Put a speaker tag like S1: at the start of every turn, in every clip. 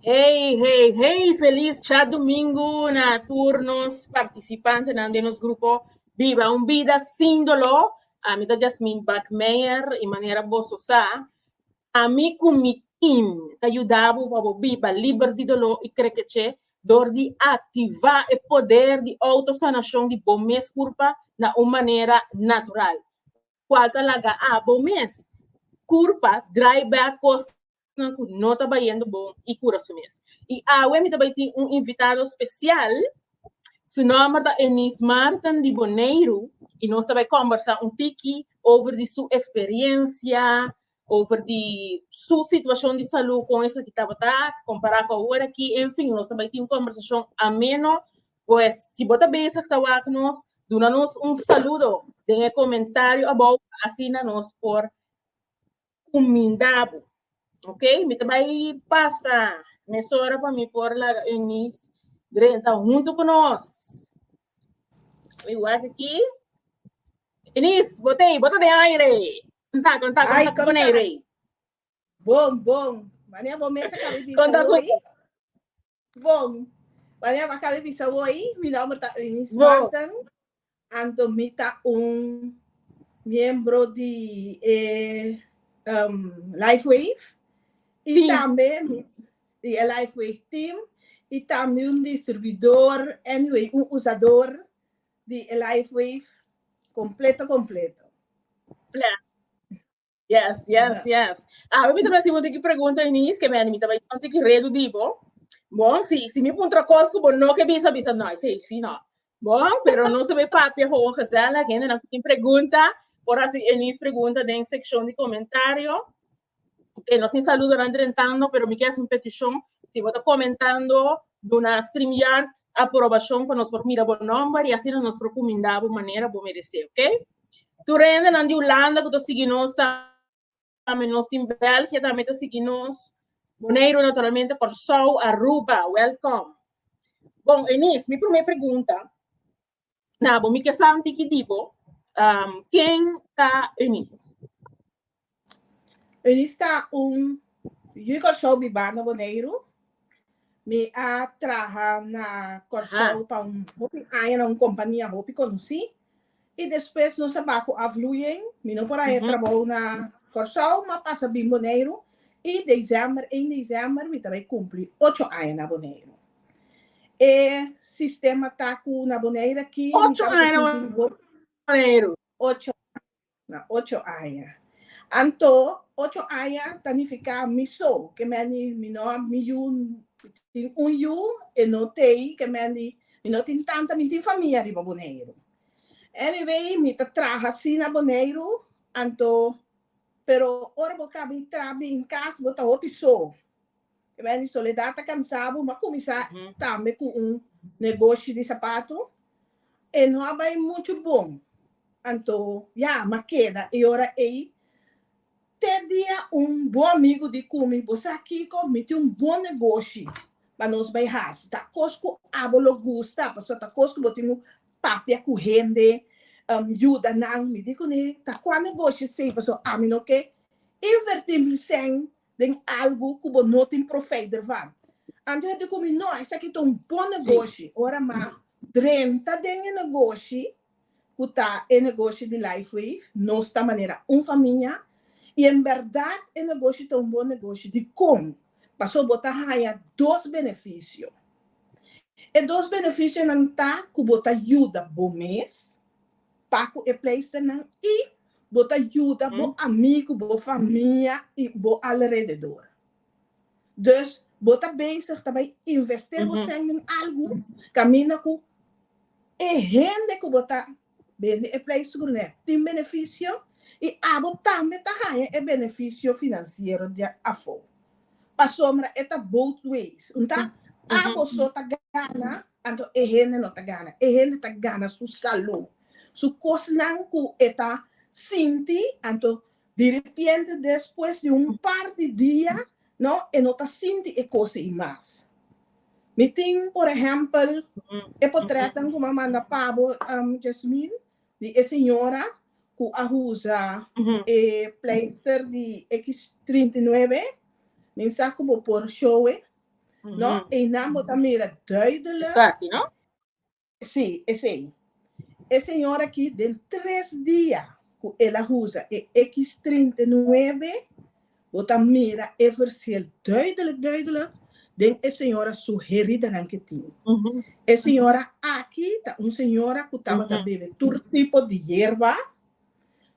S1: Hey, hey, hey, feliz chat domingo na turnos participante de nos grupo Viva un Vida Sin Dolor. A mí da Jasmine Backmeyer e maneira bososa. A mim com mi team te ajudava para viva livre de dolor e creche door de ativar o poder de autosanação de bom mês curpa na uma maneira natural. Qual talaga bom mês curpa dry back cost não estava indo bom e cura sumes. E a me também tem invitado especial, seu nome é Enis Martin de Boneiro, e nós também conversar tiki over de sua experiência, over de sua situação de saúde com essa que estava comparar com a hora aqui, enfim, nós também tem uma conversação ameno, pois se você bem essa que está com nós, dá-nos saludo, tem comentário about, assina nós por Mindabo. Ok? Me também passa nessa hora para me pôr lá Enis então, junto com nós. Eu acho aqui. Enis, bota de aire. Conta com aire.
S2: Bom. Mania bom mesa cabe
S1: Conta com.
S2: Bom. Mania va cabe bisa hoy. Mi nombre es Enis Martin. Antomita membro de LifeWave. E também de LifeWave Team. E também distribuidor, anyway, usador de LifeWave completo.
S1: Yes. Eu também tenho que perguntar nisso, que me também tenho que redo dibo. Bom, se me pontra coisa, bom, não que bisa não, sim, não. Bom, pero não se ve papel ou rezar, a gente não tem pergunta, por assim, Enis pergunta na secção de comentário. Que não se saluda entretanto, pero me queda uma petição, se você comentando na StreamYard, aprovação para nós por mira bom nome, e assim nós procuramos maneira para merecer, ok? Tu rende na Holanda, que está seguindo nós, também nós em Bélgica, também está seguindo nós, Boneiro, naturalmente, por show, Aruba, welcome. Bom, Enis, minha primeira pergunta, bom, me quer saber que tipo, quem está Enis?
S2: Enis está show bibana Boneiro, me atraja na Corsol para uma companhia que conheci, e depois nós trabalhamos a Vluyen, me não por aí trabalho na Corsol, mas passa bem Boneiro, e em dezembro, me também cumpre 8 anos na Boneiro. E sistema está com na Boneiro aqui.
S1: 8 anos na Boneiro.
S2: 8 anos. Então, 8 anos significa miso, que me não tem e não tem, que me não tem tanta, me tem família riba Boneiro. Anyway, me traga assim na Boneiro, então, pero ora vou caber trabalhar em casa, vou estar opção. Que me soledade está cansado, mas começar também com negócio de sapato, e não é muito bom. Então, mas queda, e ora aí, dia bom amigo de comigo, você aqui comete bom negócio, para nós bairrar. Tá cosco abolo gusta, para tá cosco botinho papia corrente, ajuda não, me digo né, tá qual negócio sei, para a mim não que invertir sem tem algo que não tem provider van. Antes eu digo não, isso aqui é bom negócio, ora mas 30 de negócio que tá negócio de LifeWave, nossa maneira, família. E, em verdade, o negócio é bom negócio de como passou a botar dois benefícios. E dois benefícios não está que botar ajuda bom mês, para o place não, e botar ajuda bom amigo, bom família e bom alrededor. Então, botar bem, também investir você em algo, caminha com e rende que botar bem o place, tem benefício. E também é benefício financeiro de afo. A sombra é both ways. Então, só tá gana, então a gente não tá gana. A gente tá gana sua saúde. Sua coisa não está senti, então de repente depois de par de dias, não, e não tá senti e coisa e mais. Me tem, por exemplo, e portreto como manda Pablo Jasmine, de senhora que usa pleister de X39, nem sabe como por show, no? E namo também duidelijk.
S1: Exato, não?
S2: Sim, esse. A senhora aqui, de 3 dias, ela usa e X39, bota mira e versel duidelijk, den a senhora sugerida na que tinha. A senhora aqui, tá uma senhora que estava bebendo todo tipo de erva,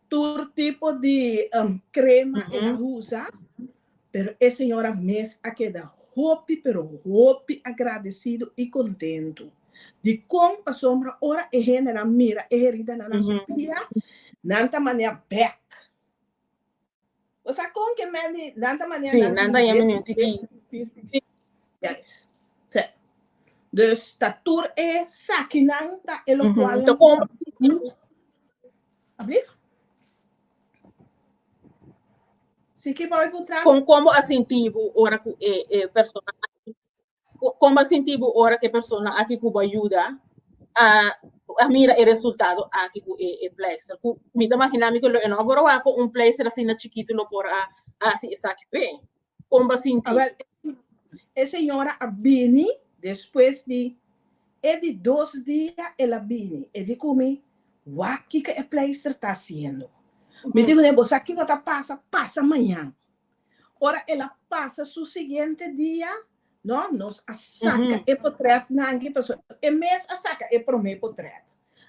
S2: todo tipo de crema, ela usa, pero a senhora mesmo aqui da hopi agradecido e contento. De como a sombra ora e genera mira e herida na pia, nanta mania back. Você com que meni nanta mania
S1: sim, nanta yamini tiki.
S2: Yes. Dus dat toer é sakinang ta eloqual.
S1: Então como
S2: se que vai encontrar
S1: como assim tipo ora que pessoa como assim tipo ora que pessoa aqui que ajuda a mira o resultado aqui que placer. Me imagina que eu não vou lá com placer assim na chiquito lo por assim essa aqui bem. Como assim tipo
S2: a senhora abini depois de 2 dias ela abini e de comer o que a placer está fazendo. Me digo, você aqui que passa amanhã. Ora ela passa o seguinte dia, não, nós a saca e potret nangue pessoa e mês a saca e prome potret.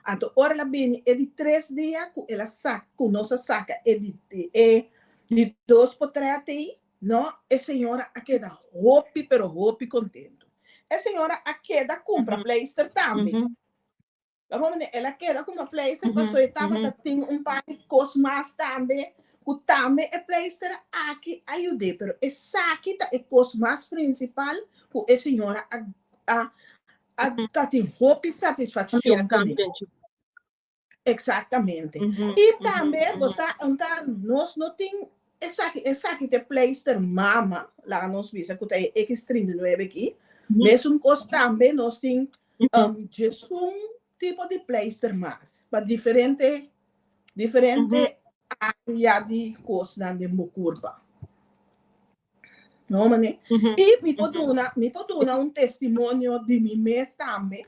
S2: Então ora ela bem é de 3 dias que ela saca, com nossa saca é de 2 potret aí, não, a senhora a queda hopi contento. A senhora a queda compra pleister também. Ela queda com uma pleister, passou etapa tem par de cosmas também. O também é pleister aqui ajude, pero essa aqui tá é cosmas principal que a senhora tem hope satisfação também. Exatamente. E também você nós não tem essa aqui tem pleister mama lá nós visa que tem X39 aqui. Mesmo coisa também nós tem tipo de pleister mais, mas diferente área de coisa de curva. Não, mané? E me pode dar testemunho de mim mesmo também.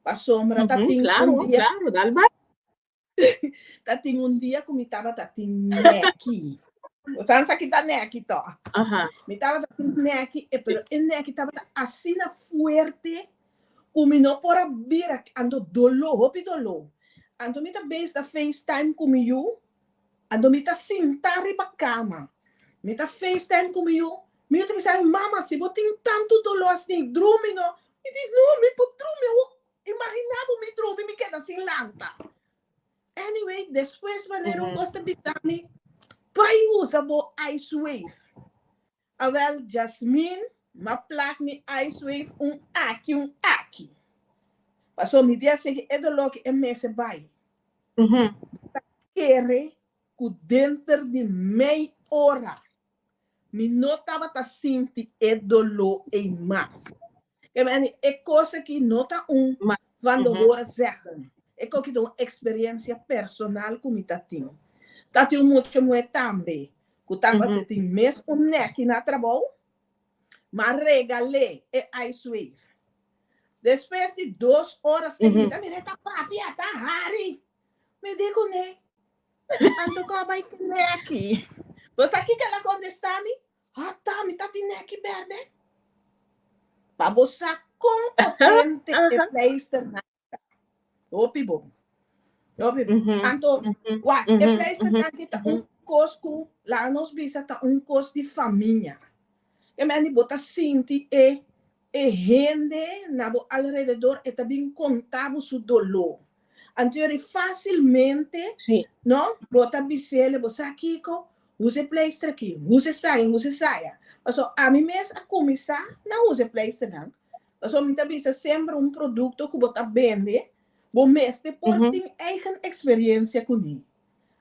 S2: A sombra tá tem
S1: claro,
S2: dia,
S1: claro, Dalba.
S2: tá tem dia que me tava tá tem neck. Você sabe que tá neck to. Me tava tá tem neck, pero o neck tava assim na fuerte. Como não pora vir ando dolor. Ando me tá base da FaceTime comigo. Ando me tá sentar riba cama. Me tá FaceTime comigo. Me tá pensando, mama, se você tem tanto dolor assim, drume não. Me diz, não, me pode drume. Eu imaginava me drume, me queda assim lanta. Anyway, depois maneiro gosta de me pai usa bo Ice Wave. Well, Jasmine, ma plak me Ice Wave aqui. Passou me dia seguinte, é do logo que me se vai. Quere que dentro de meia hora, me notava tá sentindo é dolor em mais. É coisa que nota quando horas zeggen. É coisa que uma experiência personal que me tá tendo. Tá tendo muito também. Que tava tendo mesmo neck na trabalho, mas regalei é Ice Wave. Depois de 2 horas seguidas, me tá papi, tá Harry. Me digo, né? Ando com a bike neck. Você aqui que ela contesta-me? Tá, me tá de neck verde. Para você competente e pleister nada. Opi bom. Então, e pleister nada tá cosco, lá nos bisa tá cos de família. E me bota sinti e rende na alrededor e também contava su dolor. Então, facilmente, não? Bota bisele, você aqui, use pleister aqui, use saia. Então, a mim mesmo a começar, não use pleister, não. Então, me bisa sempre produto que bota vende, bom mesmo, por ter eigen experiência com ele.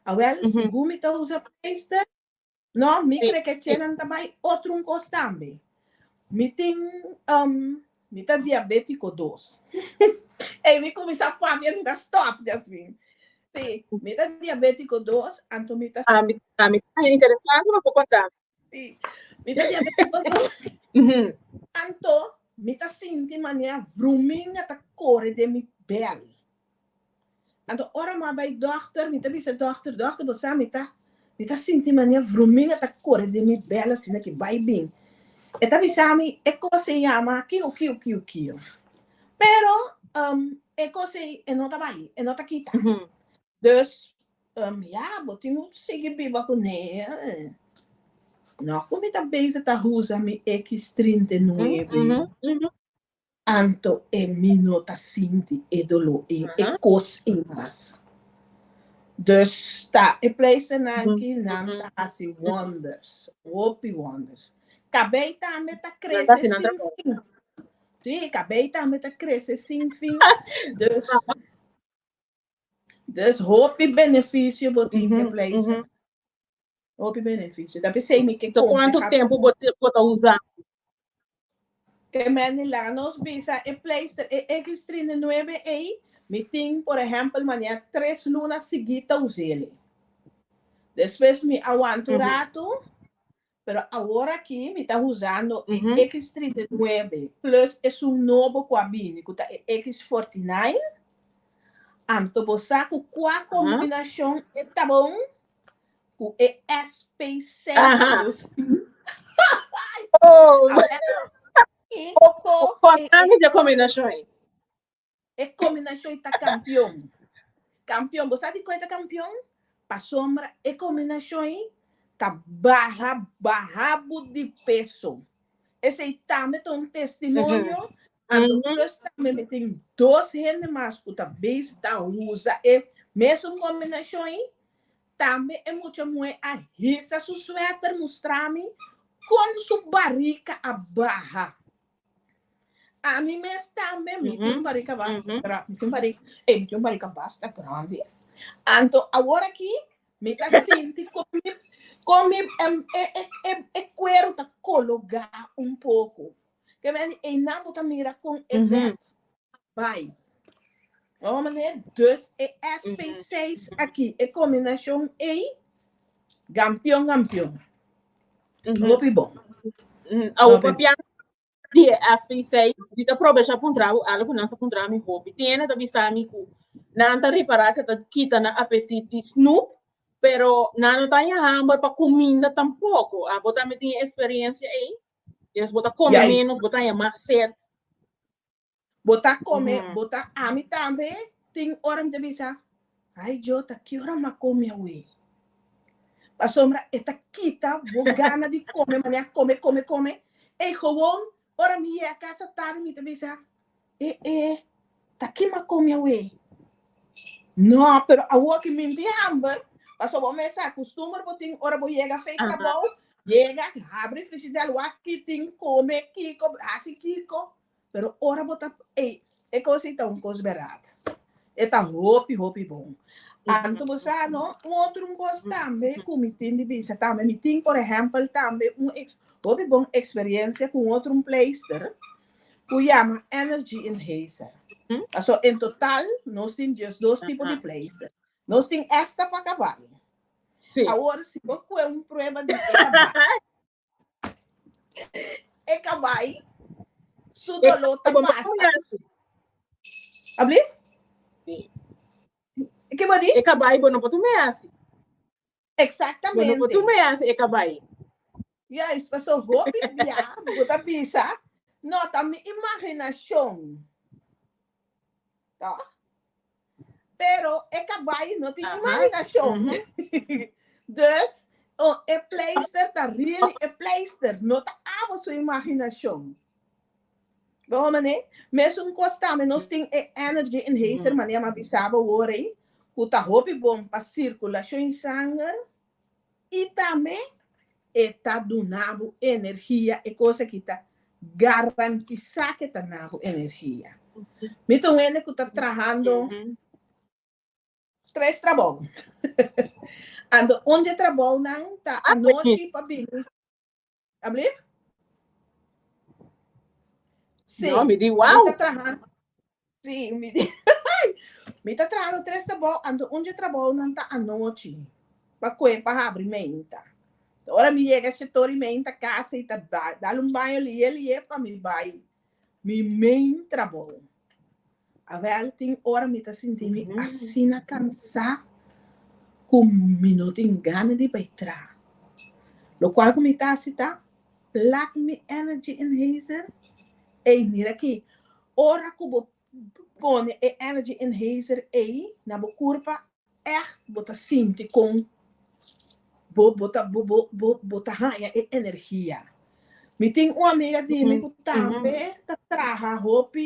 S2: Agora, se você usa pleister, não, me crê que tinha também outro coisa também. Me tem diabético 2. E me começa a falar, me dá stop, Jasmine. Sim, me dá diabético 2, então me dá...
S1: me tá interessado, mas vou contar.
S2: Sim, me dá diabético 2. Anto, mi ta sinti mania vroeminga ta core de mi bel. Anto, ora ma bij dochter, mi ta bisa dochter, bosa mi ta sinti mania vroeminga ta core de mi bel, sina que vai bem. E ta bisa mi, e cosa se llama, kio. Pero, e cosa e nota vai, e nota kita. Dus, ja, botinho seguir biba com ne. No, come ta bezig ta usa mi X39. Anto e mi nota sinti e dolo e cos imas. Dus ta e place nanki nanta asi wonders. Hopi wonders. Acabei ta me ta cresce sin fim. Sim, acabei ta me ta cresce sin fim. Dus hopi benefício botin e place. Hopi benefício. Da pensei me que
S1: então quanto tempo bota usar?
S2: Que me lá nos visa e place e X39 aí. Me tem, por exemplo, manhã 3 lunas seguidas usele. Depois me aguanto rato, pero agora aqui me está usando X39 plus é novo coabine, que é X49. Anto bosaco com a combinação é tá bom, com é SP6.
S1: Quanto de combinação aí?
S2: É combinação tá campeão. Campeão, você de coisa campeão? Para sombra, é combinação tá barrabo de peso. Esse também tem um testemunho. Depois também tem 2 gente mais que também está usa e mesmo combinação também é muito muito a risa su suéter mostrar-me com sua barriga a barra. A mim mesmo também me tem barriga basta, me tem barriga basta grande. Então agora aqui me tá sentindo como é cuero tá colocar um pouco. Que vem e não botar mira com efeito. Vai. Vamos ver. Dus é SP6 aqui. É combinação E. Campeão. Muito bom.
S1: O papiano de SP6, dita probeja puntravo, algo não se puntravo mi hobby. Tiene da bisami ku. Nanta reparar que tá quita na apetite snoop, pero não tem hambre para comida tampouco. A botar me tem experiência aí. Eles botar comer menos, botar mais sede.
S2: Botar comer, botar a mim também. Tem hora de bisa. Ai, Jota, que hora ma come away? A sombra está quita, vou gana de comer, manhã come. E gewoon, hora me ia a casa tarde, me te bisa. Tá aqui ma come away. Não, pero a walk me tem hambre. Passou bom mês, costuma botar hora vou chegar feito trabalho. Chega, abre frigideira, o aqui tem come, kiko, assim kiko. Pero ora botar, é coisa então, coisa barata. É tá hopi bom. Anto você não, outro gosto também, como tem de vista também, me tem, por exemplo, também hopi bom experiência com outro pleister, que chama Energy Enhancer. Então, em total, nós temos 2 tipos de pleister. Nós temos esta para acabar. Agora, se você é prova de acabar, su dolor tá basta. Abli? Que vai dizer?
S1: Acabar, não pode measse.
S2: Exatamente.
S1: Não pode measse, acabar.
S2: E aí, as pessoas vão pipiar, botar pizza. Nota minha imaginação. Tá? Pero acabar não tem imaginação. Dus, é pleister, tá really é pleister. Não tá a sua imaginação. Vamos né? Mesmo costame, nós tem energy enhancer, maneira mais bisaba ora aí, que tá hopi bom para circulação em sangue e também está donando energia e coisa que tá garantiza que tá dando energia. Então ele que tá trabalhando 3 trabalhos. Ando onde trabalho não tá a noite para vir. Abrir? Sim.
S1: Não, me diz, uau!
S2: Sim, me diz. Me está trabalhando 3 trabalhos, ando onde trabalho não está à noite. Para abrir mente. Ora mi llega se tori me in casa e dá um banho ali para me vai. Me main trabalho. A vel tem hora me tá sentindo assim na cansar com me não tem gana de baitar. Lo qual que me tá assim tá black me energy enhancer. Ei, mira aqui. Ora que eu põe energy enhancer aí na boa curva echt bota sinti com bota raia e energia. Me tem uma amiga de mim que também tá traga roupa,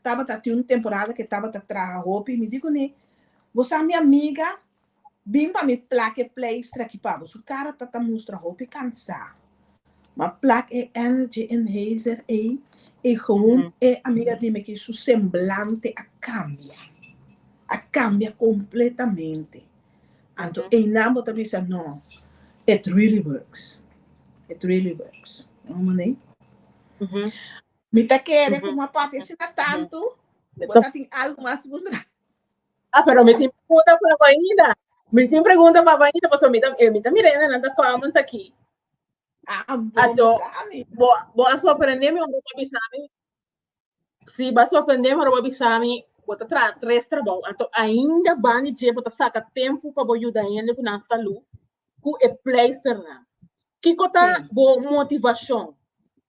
S2: tava tinha uma temporada que tava traga roupa, me digo né, você é minha amiga, vim para me plaque playstra aqui para você, o cara tá mostra roupa cansar. Mas plaque é energy enhancer aí, e gewoon é amiga de mim que seu semblante a cambia completamente. Então, em nada também diz não, it really works. It really works. Vamos né? Me tá querendo com uma papi assim tanto, botar tem algo mais por trás.
S1: Ah, pero me tem pergunta para ainda. Me tem pergunta para ainda, porque me tá mirando, não tá comment aqui.
S2: Ah, bom, sabe?
S1: Boa surpreender-me, onde eu sabe. Se vai surpreender-me, eu vou saber, bota três trabalhos. Então, ainda vai de bota saca tempo para ajudar ainda com a saúde, com o placer lá. Que cota boa motivação.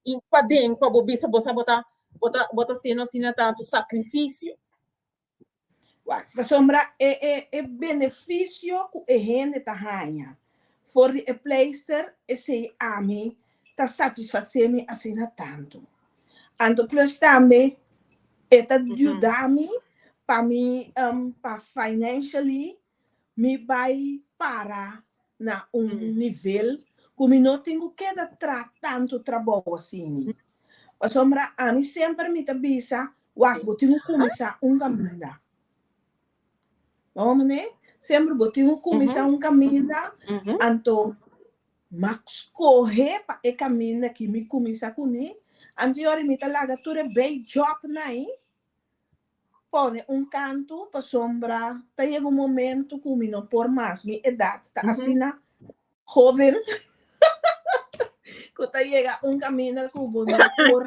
S1: E para dentro, para você bota sendo assim tanto sacrifício.
S2: Para sombra é benefício que a gente tá ganha. For o placer, esse a mim tá satisfazendo assim tanto. Então, plus também é ajudar-me para mim, para financially, me vai para na nível como não tenho que dar tanto trabalho assim. A sombra a mim sempre me avisa, eu tenho que começar caminho. Vamos, né? Sempre eu tenho que começar caminho, então, mas correr para o caminho que me começa com ele, antes me tá larga tudo bem job né? Põe canto para sombra, tá chega momento que me não por mais minha idade está assim na jovem. Que tá chega caminho que eu não por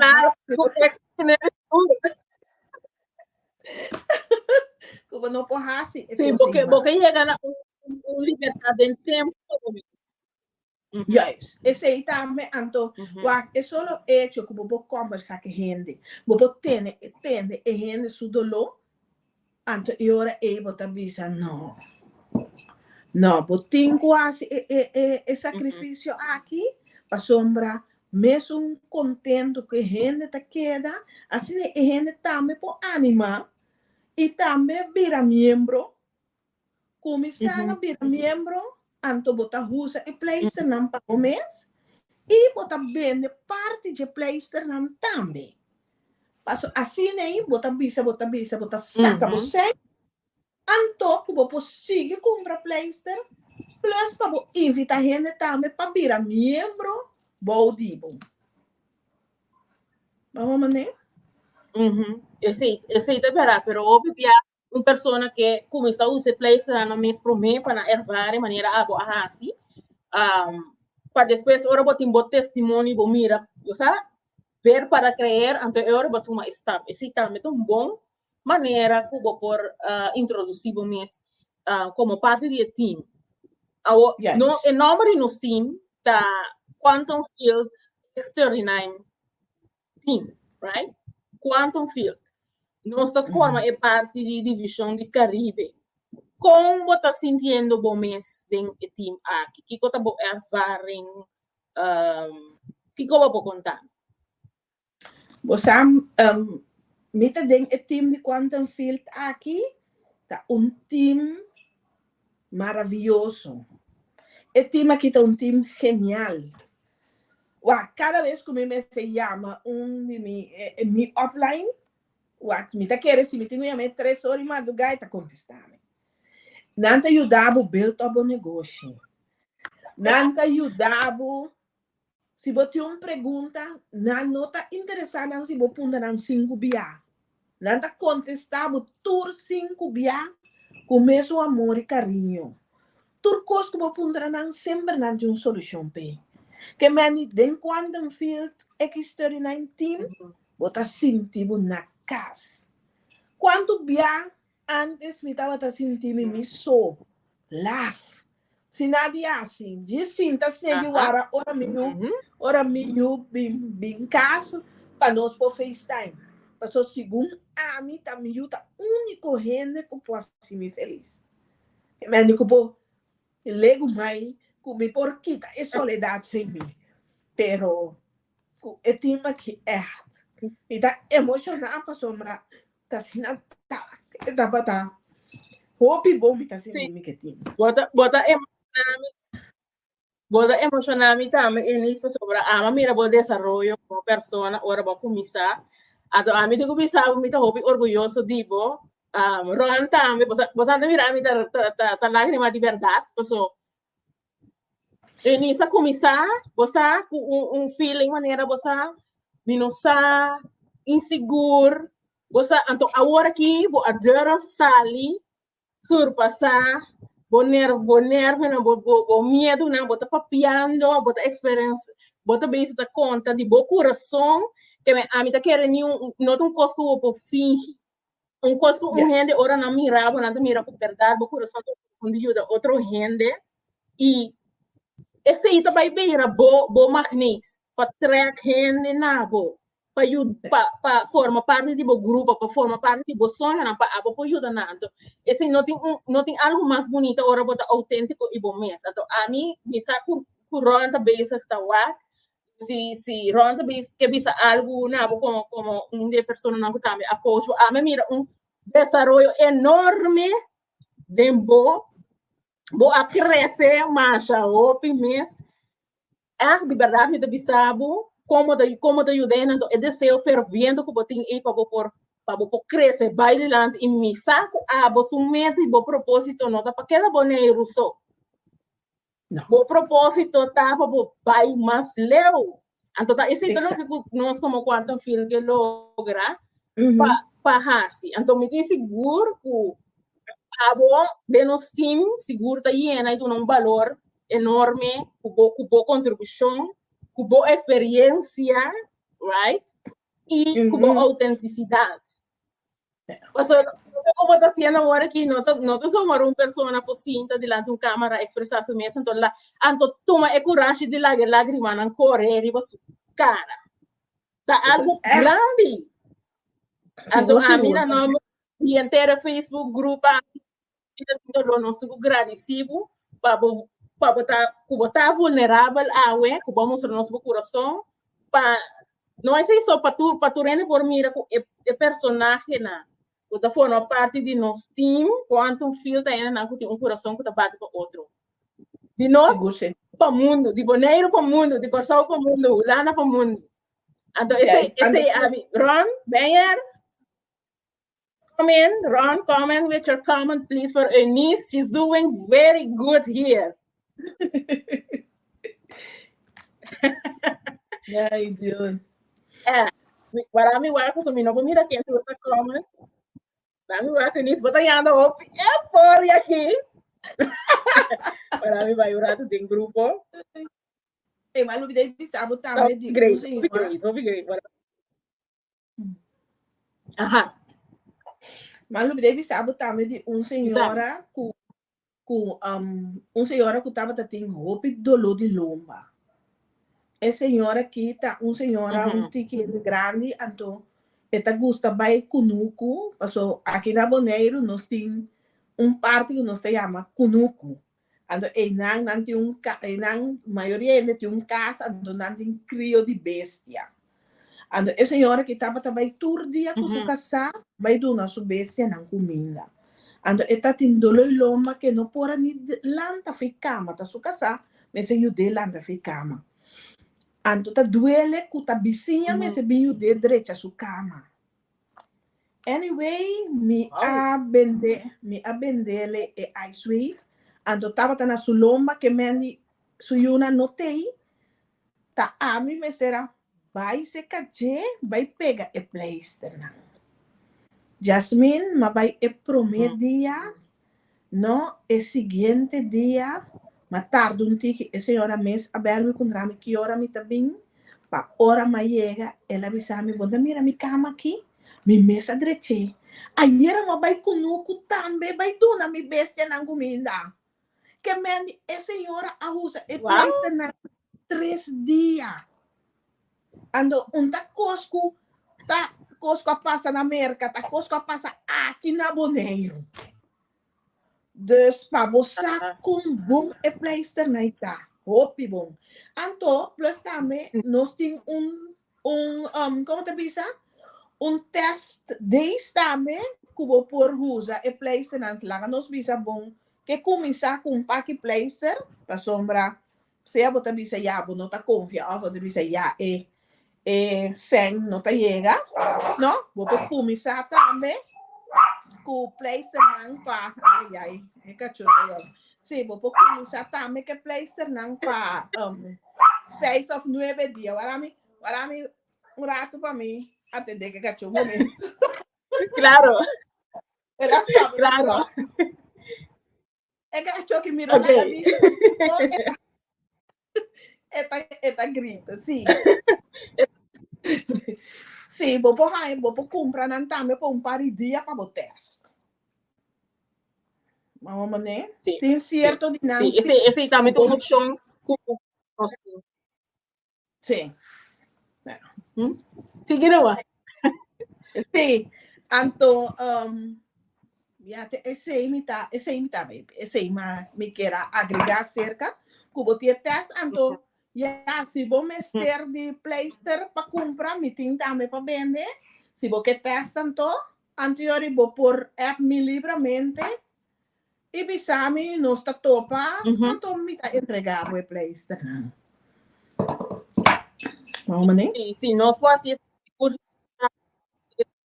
S2: que eu não por assim.
S1: Sim, porque chega na liberdade em tempo.
S2: Yes, esse aí também, então, é só o hecho que eu vou conversar com a gente, vou ter a gente su dolor, então eu vou avisar, não, vou ter quase o sacrifício aqui, para sombra, mesmo contento que a gente tá queda, assim a gente também pode animar, e também vira membro, começar a virar membro, então bota usa e pleister não para o mês e bota vende parte de pleister não também. Passo assim aí bota saca você, então que você consegue comprar pleister, plus para invitar gente também para virar membro, bom dia. Vamos né?
S1: Esse é verdade, pero óbvio que uma pessoa que começa a usar pleister no mês para mim para ervar de maneira assim. Para depois ora botar um testemunho bo mira sabe ver para crer então ora botar uma step esse também é uma boa maneira que vou por introduzir o mês como parte do time no em nome do team da Quantum Field Extraordinary Team right Quantum Field nossa forma é parte da divisão de Caribe. Como está sentindo o mês do time aqui? Que você está ervaren? Que você pode contar?
S2: Você mita den o time de Quantum Field aqui, tá time maravilhoso. O time aqui tá time genial. Cada vez que me se chama mi offline, me tá querendo se me tenho 3 horas e madrugada tá contestando. Não te ajudava build up o negócio. Não te ajudava se você uma pergunta, não está interessada se você punha 5 biá. Não te contestava tur 5 biá com mesmo amor e carinho. turcos como pundra nan sempre nan de solução pe. Que mani den quando field X39 bota sintibo na casa. Quando bia antes me tava tá sentindo me so laugh. Se nada assim, de sinta se nele ora ora milho bem caso para nós por FaceTime. Passou segundo a mim tá milho tá único rende que posso me feliz. Me anico bo lego mai come porquita e soledade femi. Pero é tema que é. Me tá emocionado para sombra tá sina tá bata. Hope bom me tá sentindo que tem.
S1: Bota emocionarme também e nisso sobre a mira bom desarrollo como persona ora vou começar a mim de começar me tá orgulhoso dibo Ron também você não mira me tá lágrima de verdade pessoal e nisso começar você com feeling maneira você minosa inseguro você então agora aqui vou adorar sali surpassar bo nervo não bo medo não bota papiando bota experiência bota base da conta de bo coração que a mim tá querendo não um cosco por fim cosco rende ora na mirava não mira com verdade bo coração quando ajuda outro rende e esse aí também beira bo magnetes para track rende na bo para forma parte de bo grupo para forma parte de bo sonho na para bo ajuda nada esse não tem algo mais bonito ora bota autêntico e bom mês então a mim me sa curranta base está lá se ronda base que bisa algo na bo como de pessoa não também a coach a mim mira desarrollo enorme de bo a crescer marcha o mês de verdade me bisabo como te ajudei então é desejo fervendo que botem aí para por crescer vai adiante e me saco você mete e propósito não tá para aquela boneiro só o propósito tá para vai mais leu então tá esse então que nós como quanto filho que logra para assim então me tem seguro que de nós team seguro tá iena e um valor enorme com boa contribuição com boa experiência, right? E com boa autenticidade. Porque como está sendo agora que não somos uma pessoa positiva diante de uma câmera expressar sua mesa, então toma coragem de lágrima na correr e você cara. Tá algo grande. Então a minha nome e inteira Facebook grupo eu não sou agradecido para botar vulnerável a ué que vamos mostrar nosso coração para não é só para tu rende por mira é personagem na que forma parte de nosso time quanto filho tem na que tem coração que tá bate para outro de nós para o mundo de boneiro para o mundo de coração para o mundo lana para o mundo então esse Ron Bayer comment with your comment please for Eunice. She's doing very good here.
S2: Yeah, you do.
S1: Para mim, vai com não vou mirar quem tu tá comment. Para mim, vai com Eunice, botando o é por aqui. Para mim, vai o rato de grupo.
S2: Mas não deve pensar botar
S1: de great. Aha.
S2: Mas não deve pensar botar de senhora senhora que estava tendo roupa de dolor de lomba. A senhora aqui tá senhora tiquinho grande, então ela gosta vai cunuco, passou aqui na Boneiro nós tem parte que nós se chama cunuco. Então não tem maioria ele tem casa, então não tem crio de bestia. Então a senhora que estava também todo dia com sua casa, vai do nosso bestia não comida. Então ela tem dolor de lomba que não pode nem lanta ficar cama, tá sua casa, mas eu de lanta ficar cama. Então tá duele com a vizinha, mas eu de direita a sua cama. Anyway, me abendele e ice wave. Então tava na sua lomba que me suyuna notei. Tá a mim me será vai se cache, vai pegar e pleister não. Jasmine, mas vai e promedia No, el siguiente día, más tarde un tiki, esa hora mes, a verme con Rami, que hora mi también, pa hora me llega, él avisa mi, bueno, mira mi cama aquí, mi mesa derecha. Ayer me vai kunuku tambe, vai tuna mi bestia na comida. Que me essa senhora usa e
S1: Wow.
S2: place na 3 dias. Ando un ta Costco passa na América, ta Costco passa aqui na Boneiro. Dus para você com bom e pleister na ita. Hopi bom. Anto, plus também, nós temos como te diz? Test desse também, que vou por usa e pleister nas laga. Nós visa bom, que começar com pack pleister, para sombra, se a bota bisa ya, bo não tá confia, a bota bisa ya, sem, não tá chega, não? Vou por começar também, com pleister nang pa, ai, é cachorro aí. Sim, vou por começar também, que pleister nang pa, 6 ou 9 dias, warami, rato para mim, atender que cachorro momento.
S1: Claro.
S2: Ela sabe,
S1: claro.
S2: É cachorro que mira na cabeça. Ela grita, sim. Sim, vou comprar também para par de dias para o teste. Vamos, né?
S1: Sim.
S2: Tem certo de não.
S1: Sim, esse também é uma opção.
S2: Sim.
S1: Seguindo.
S2: Sim. Então, esse me quer agregar cerca, como ter teste, então, se vou mestre de pleister para comprar, me tem também para vender, se vou que teste, então, anterior vou por app me livremente, e bisami não está topa, então me está entregar o pleister. Vamos, né?
S1: Sim, nós podemos fazer curso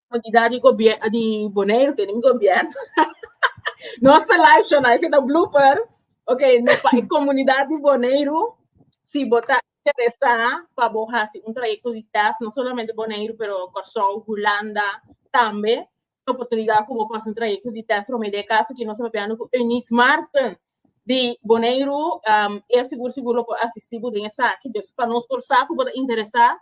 S1: quantidade de boneiro, tem governo. Nossa live show, esse é o blooper. Ok, na comunidade de boneiro, se botar interessar para borrar um trajeto de teste, não somente boneiro, mas Corsol, Holanda, também, oportunidade como passar um trajeto de teste, para meio caso que nós sabemos que Eunice Martin, de boneiro, é seguro assistir por essa aqui, para nós por saco, para interessar,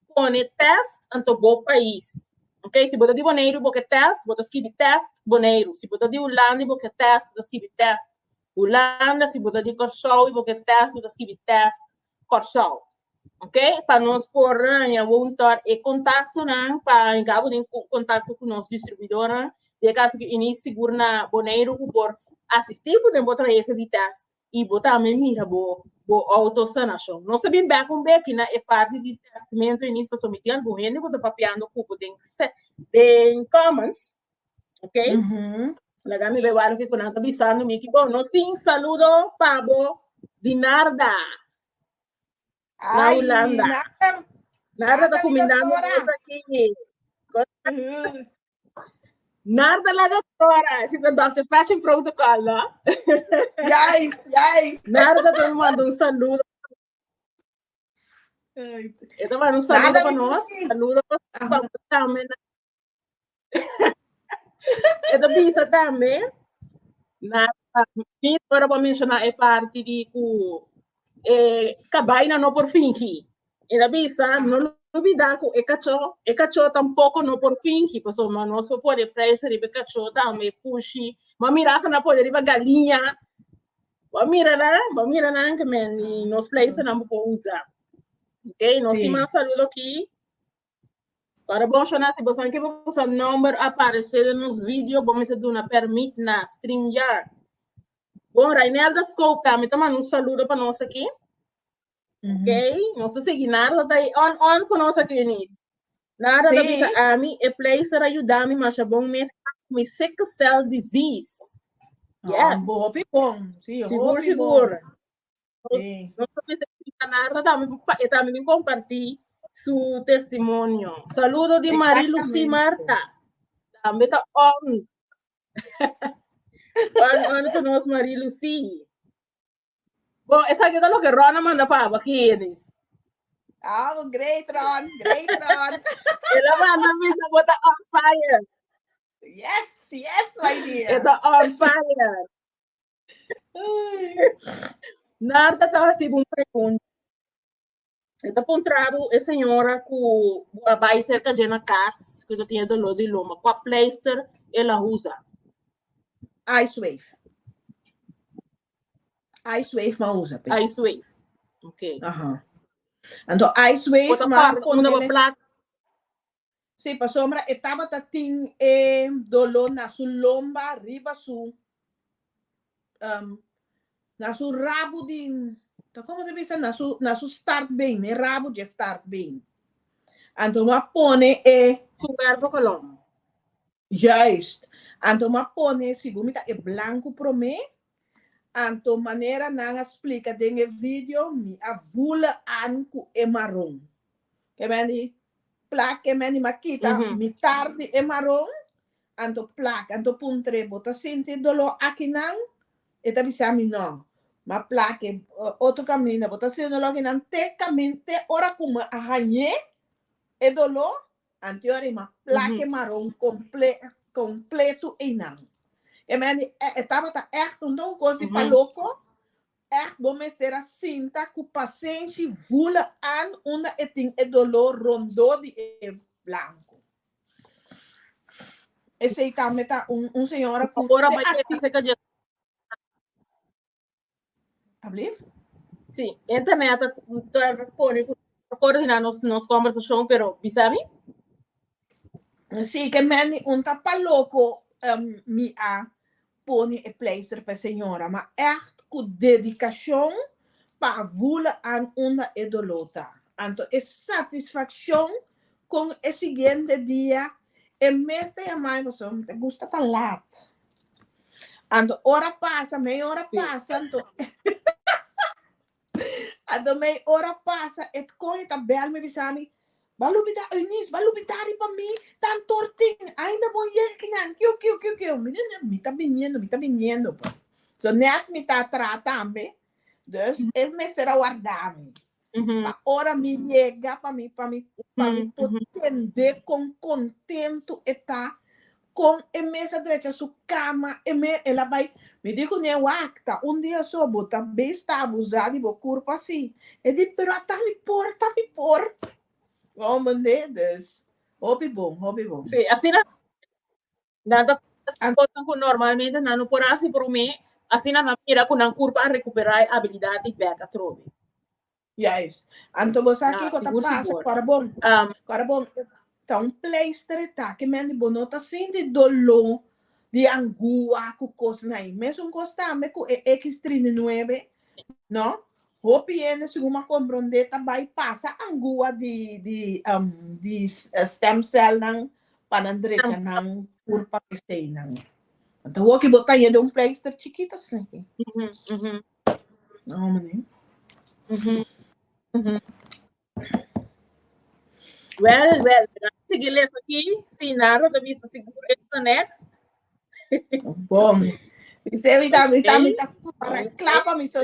S1: com o teste, então, bom país. Ok, se botar de boneiro, boca teste, botar escrever teste, boneiro. Se botar de Holanda, boca teste, botar escrever teste. Holanda, se botar de Corsol, boca teste, botar escrever teste, Corsol. Ok? Para nós por vou estar em contato, para engajar em contato com nosso distribuidor, de caso que inicie seguro na boneiro, por assistir, podemos botar esse de teste. E botar a mira, bo autosanação. Não sabemos bem como é que na parte de testamento início para someter algo rende quando papiando cubo de comments, ok? La gami be walo que conata bisando mi que bom, nós tem saludo Pablo de Narda. Na Holanda. Narda tá comendando aqui. Narda la doutora, esse é o Dr. Fashion Protocol, não?
S2: Yes.
S1: Narda te manda saludo. Eu mando saludo para nós. Saludo para você também. Eu bisa também. Agora vou mencionar a parte de que cabaina não por fingir. E bisa, não duvidar que é cachorro tampouco não por fingir. Pessoal, mas nós podemos preço de cachorro também, puxi. Mas mirar que não pode ir galinha. Mas mira que nós preço não podemos usar. Ok, nós temos um saludo aqui. Agora, vamos chamar se você quer o seu número aparecer nos vídeos, vamos fazer uma permite na StreamYard. Bom, Rainelda Scope também está mandando um saludo para nós aqui. Ok? Não sei se nada está aí on com nós aqui, Eunice. Nada da bisa a mim é place para ajudar me mas é bom mesmo me sickle cell disease. Yes.
S2: Bom.
S1: Seguro. Não sei se nada também compartilhar su testimonio. Saludo de Marilucy Marta. Também está on conosco, Marilucy. Bom, essa aqui é o que Rona manda para aqui, eles.
S2: Great Ron.
S1: Ela manda me botar on fire.
S2: Yes, my dear.
S1: Ito on fire. Narta estava assim, uma pergunta. Ito pontrado a senhora que vai cerca de uma casa que eu tinha dolor de loma. Qual pleister ela usa?
S2: Ice Wave. Ice Wave ma usa.
S1: Ice Wave. Ok.
S2: Então, Ice Wave
S1: outra
S2: ma
S1: uma placa.
S2: Sim, para sombra, estava tating dolor na sua lomba, riba su na su rabo de como te pensa na su start bem, né? Rabo de start bem. Então, ma pone
S1: Superbo colombo.
S2: Juist. Então, ma pone, se vomita é branco pro me. Então, maneira não explica dentro vídeo, mi avula anco é marrom. Que me placa que me maquita, mi tarde é marrom. Anto placa, anto puntre, bota sente dolor aqui não, e tabi sa mi não. Ma placa, outro caminho, bota sente dolor aqui não, tecamente, ora como arranhe, e dolor, anterior, ma placa marrom completo e não. E me estava echt um coisa para louco, echt bom me ser assim, tá, que o paciente vula an, uma e tem dolor rondo de branco. Esse aí tá senhora com
S1: agora vai ter cerca de
S2: sim,
S1: internet tá coordenar nos conversação, pero sabe?
S2: Sim, que me tapa louco me a pone e pleister para senhora, mas echt com dedicação para vula an uma edolota. Então, é satisfação com o seguinte dia, e mestre e a mãe, você me gusta tan lat. Então, hora passa, meia hora passa, então... Então, meia hora passa, e coisa tá bem, me bisani, balubita, Eunice, balubitari para mim, tan tortinho, ainda vou ir que não, que, menina, me tá vendo, so net me tá tratando, dus, me será guardar-me. Ora me chega para mim entender com contento está com a mesa direita sua cama ela vai me digo né acta dia só bota bem está abusado e vou curva assim e diz pero tá me por oh manedas hobby bom
S1: sim assim nada normalmente não por assim por mim assim na mira com a curva a recuperar a habilidade de pegar trove.
S2: Yes. Então você aqui quando passa para bom então pleister tá que me bonota assim de dolor de angua com coisa aí mesmo gostar me com X39 não o piene se uma comprondeta vai passa angua de stem cell não para direita não curva que sei não então o que botar de pleister chiquito assim não mané
S1: Well, seguir isso aqui, se nada da vista segura, esta next.
S2: Bom, você me tá para clapa me só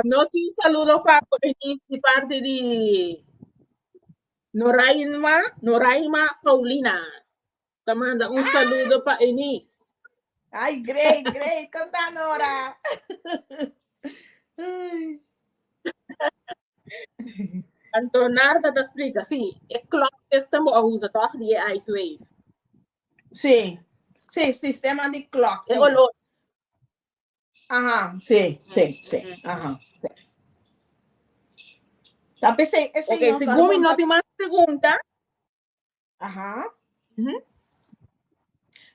S1: nós temos saludo para de parte de Noraima Paulina. Tá manda saludo para Eunice.
S2: Ai, great, canta Nora.
S1: Antonarda te explica, sim, é clock system ou usa toch die Ice Wave.
S2: Sim, sistema de clock.
S1: É o los.
S2: Sim. Tá pensei,
S1: ok, segundo minuto e mais pergunta.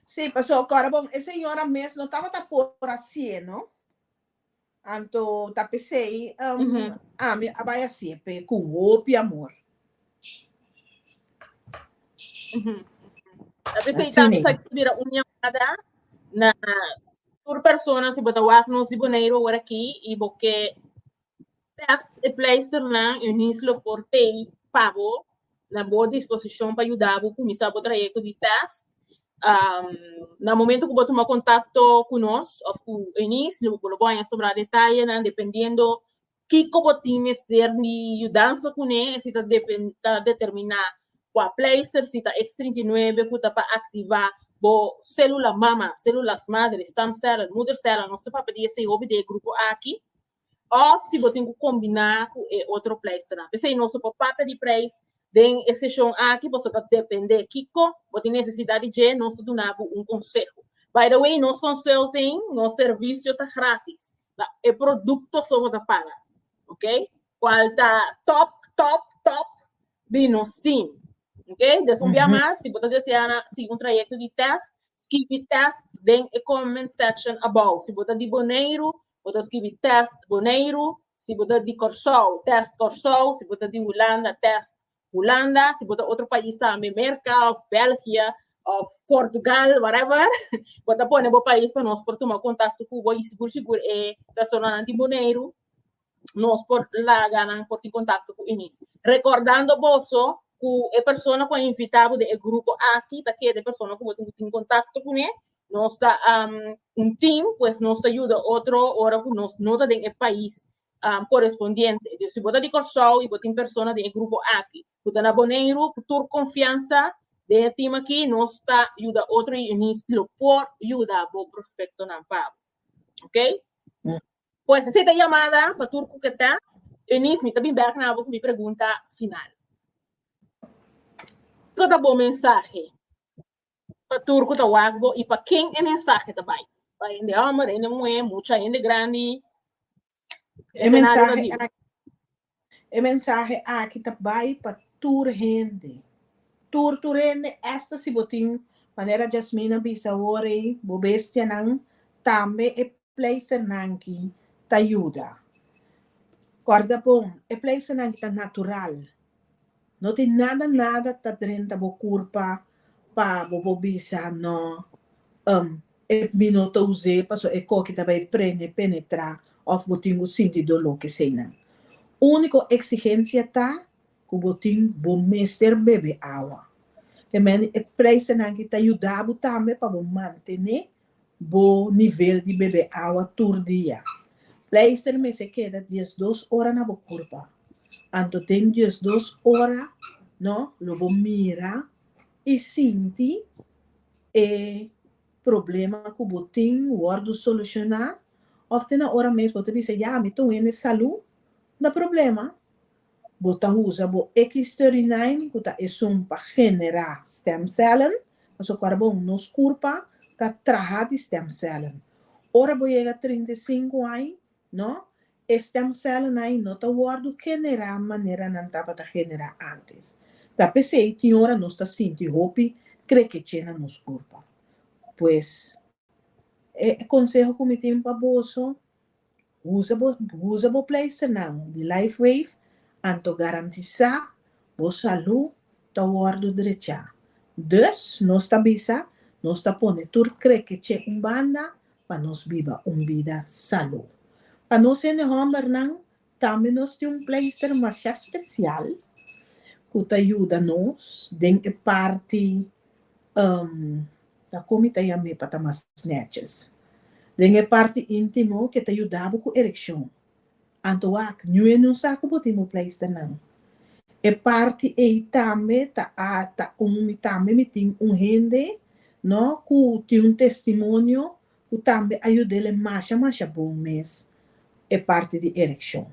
S2: Sim, pessoal, agora bom, a senhora mesmo não estava por assim, não? Então, tá pensei, vai assim, com roupa e amor.
S1: Tá pensei, também vai virar uma chamada na por pessoa, se botar o no ciboneiro agora aqui, e porque test e pleister na unislo portei pago na boa disposição para ajudar a começar o trajeto de teste. No momento que você toma contato conosco, ou com o início, você pode sobrar detalhes, dependendo Kiko botin ser ni dança com ele, se tá determinar qual placer, se tá X39, que tá para ativar bo célula mama, células madres, stem cell, mother cell, não se pode dizer hobby de grupo aqui, ou se botin que combinar com outro placer. Pensei não se pode de price, den esse chão aqui, você pode depender Kiko, botin necessidade de nós dar conselho. By the way, nos consulting, nosso serviço está grátis. O produto só você paga. Ok? Qual está top de nosso team. Ok? Desde mais, se você deseja seguir trajeto de teste, escreve teste em a comment section above. Se você de Bonaire, você escreve teste Bonaire. Se você de Corsol, teste Corsol. Se você de Holanda, teste Holanda. Se você outro país também, América, Bélgica, of Portugal, whatever, você pode ir para o país para nós por tomar contato com o seguro pessoa de Bonaire, nós por lá ganhar por ter contato com eles. Recordando você que a pessoa que é invitada do grupo aqui, que é a pessoa que você tem contato com ele, nós está team, pues nós ajuda outro hora que nós não está no país correspondiente. Se você de Corsol e você tem pessoa do grupo aqui, você na Bonaire, por confiança de time aqui, nós está ajuda outro início por ajuda o prospecto na PAB. Ok? Pues essa é a chamada para turco que teste. Início, me também back na minha pergunta final. Qual é o bom mensagem para turco da Wagbo e para quem é mensagem também? Para ainda homem, ainda mulher, muita ainda grande.
S2: É mensagem aqui também para tur gente. Turturene esta si botin maneira Jasmina Bisawore, bobestia nang tambe e place nanki ta ajuda. Guarda bom, e place nanki ta natural. Não tem nada ta drenta bo curpa pa bo bisa no e minuto use paso e coque ta vai penetrar of botin o sinti dolo que sei não. Único exigência tá que botin bom mester bebe água. Que men e preço não que tá ajudando também para manter bom nível de beber água todo dia. Preço me se queda 12 horas na curva. Anto tem 12 horas, não? Logo mira e sente e problema que botin guardo solucionar. Ofte na hora mesmo você diz já me tô em saúde, não problema. Bota usa bo X39, que é para generar stem cellen, mas o carbono nos curpa, que traha de stem cellen. Ora bo chega 35 anos, não? Stem cellen aí não tá guardo generar maneira não tava tá generar antes. Da PC tem hora nós tá sentindo hopi, crê que tinha nos curpa. Pois, conselho que me tem para bolso, usa bo place não, de LifeWave, anto garantizar a saúde da guarda direita. Dus, nós está bisa, nós está pondo tudo que é banda para nós viva vida saúde. Para nós ser homem não, também nós temos placer mais especial que te ajuda nós em parte da comida e a me para mais snatches. Em parte íntimo que te ajudava com ereção. Antoak, não sabe como temos placer não. E parte e também tá também me tem gente, não, que tem testemunho, que também ajuda ele mais bom mês. É parte de ereção.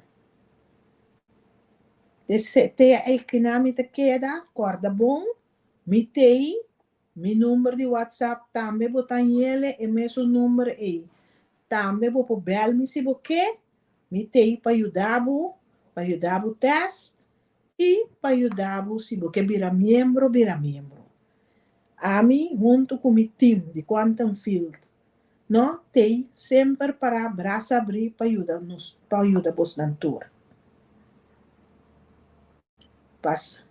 S2: Te a que na me te queda, corda bom, me tem, meu número de WhatsApp também botar ele e mesmo número aí. Também vou por bel-me se você me tem para ajudar o teste e para ajudar se você vira membro. A mim, junto com o meu time de Quantum Field, não tem sempre para abraço abrir para ajudar os nantur. Passo.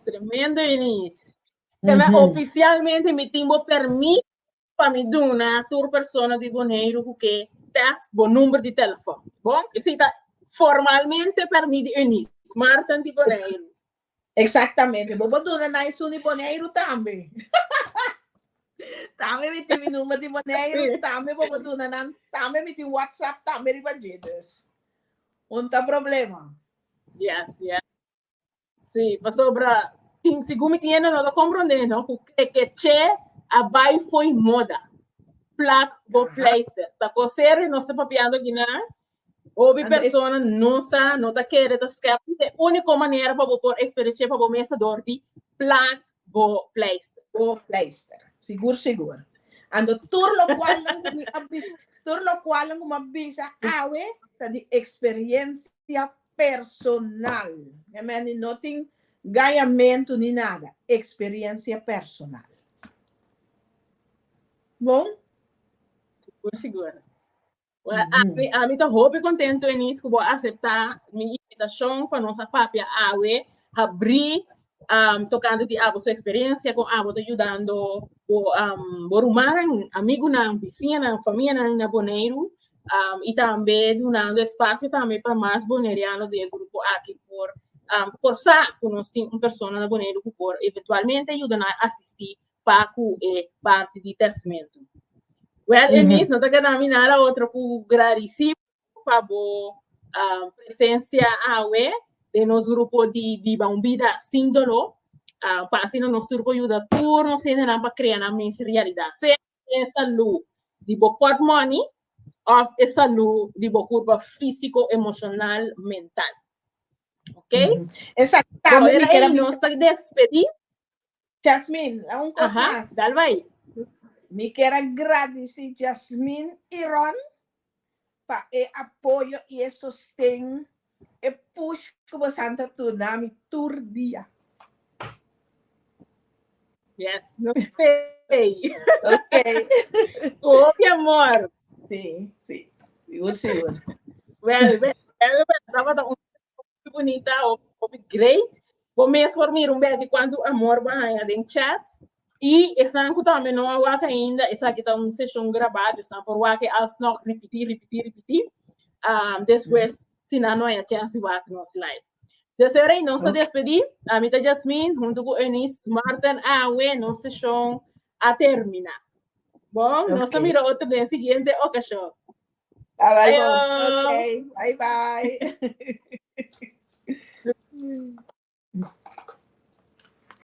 S1: Tremendo início. Oficialmente, me tenho permite para me dar uma tour persona de Bonaire que teste o número de telefone. Bom, isso está formalmente permite início. Martin de Bonaire.
S2: Exatamente. Vou dar na isso de Bonaire também. Tame mi ti numero di Bonaire, tame po padunanan, tame mi ti WhatsApp, tame ri budgetes. Unta problema.
S1: Yes, yes. Sì, ma sopra, siccome tiene non lo comprendendo, che c'è a vai foi moda. Plac bo pleister. Ta cosere non sta papiando che obi persona non sa, non ta querer ta scappi. É a única maneira para por experiência para mesa dordi plac bo pleister.
S2: Bo pleister. Sigur. Ando turlo qual como avisa awe ta di experiência personal. E meni nothing ganhamento ni nada. Experiência personal. Bom?
S1: Segura. A mim tá roupa contento nisso que vou aceitar minha invitação para nossa papia awe abrir tocando de a sua experiência com a tá ajudando o rumar amigo na vizinha na família na Bonaire e também dando espaço também para mais bonerianos do grupo aqui por sa conosco uma pessoa na Bonaire que por eventualmente ajudar a assistir para que parte de testamento. Well, Enis, não está querendo minar a outra com graríssimo para a presença de nosso grupo de Viva uma Vida Sem Dolor. Para assim, nosso grupo ajuda turno, se não para criar a minha realidade. Se é saúde de boa money, ou é saúde de boa curva físico, emocional, mental. Ok?
S2: Exatamente.
S1: Agora, nós estamos despedindo.
S2: Jasmine, é coisa mais.
S1: Dá vai.
S2: Me quero agradecer Jasmine e Ron para o apoio e o sustento e push que você anda tudo na minha tour dia.
S1: Yes, não sei.
S2: Ok.
S1: Oi, amor.
S2: Sim. Seguro.
S1: Well, estava muito bonita, great. Vou me formar bem quanto amor vai em chat. E estão também não há ainda, essa aqui está uma sessão gravada, estão por lá que elas não repetir. Depois, se não há chance de ver nosso live. Desejo aí, não se despedir. A mim, Jasmine, junto com Enis, Martin, nossa sessão a terminar. Bom, nós estamos outro na seguinte ocasião.
S2: Ok, bye bye.